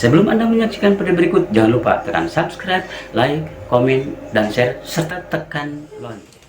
Sebelum Anda menyaksikan video berikut, jangan lupa tekan subscribe, like, komen, dan share, serta tekan lonceng.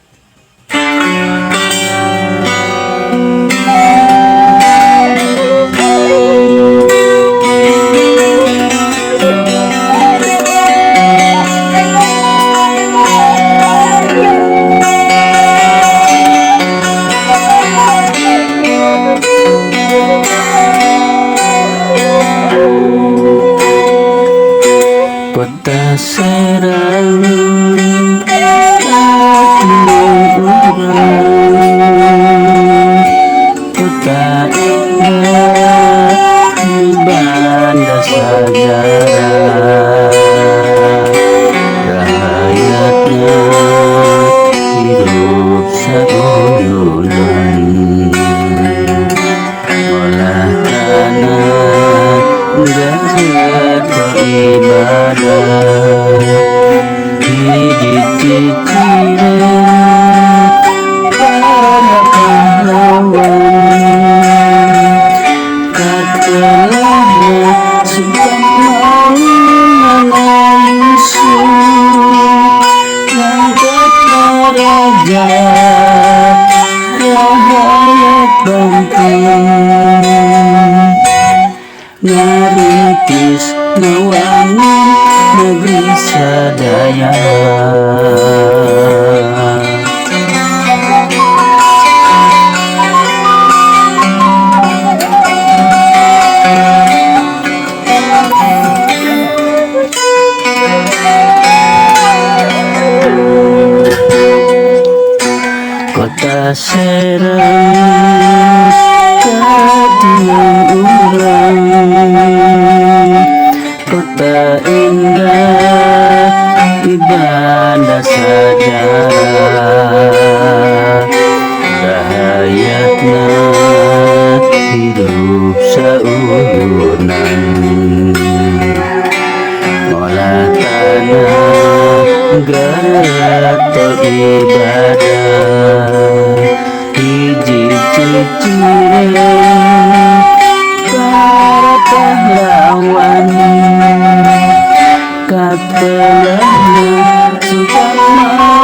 Kota Serang, kota indah di banda sejarah, rakyatnya hidup seuyunan, olah tanah gajah beribadah, hiji para pahlawan, katelahnya sudah mau menyusul, ngangkat raja rakyat Banten, ngarintis ngawangun negeri sadaya. Kota Serang katilang urang, kota indah di banda sejarah, rakyatna hidup seuyunan, olah tanah gerak beribadah, hiji cicire para pahlawan, katelahnya sudah mau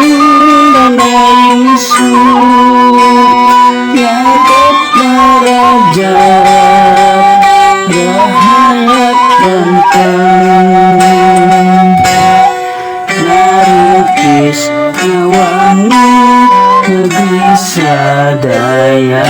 menyusul, ngangkat raja rakyat Banten, ngarintis ngawangun negeri sadaya.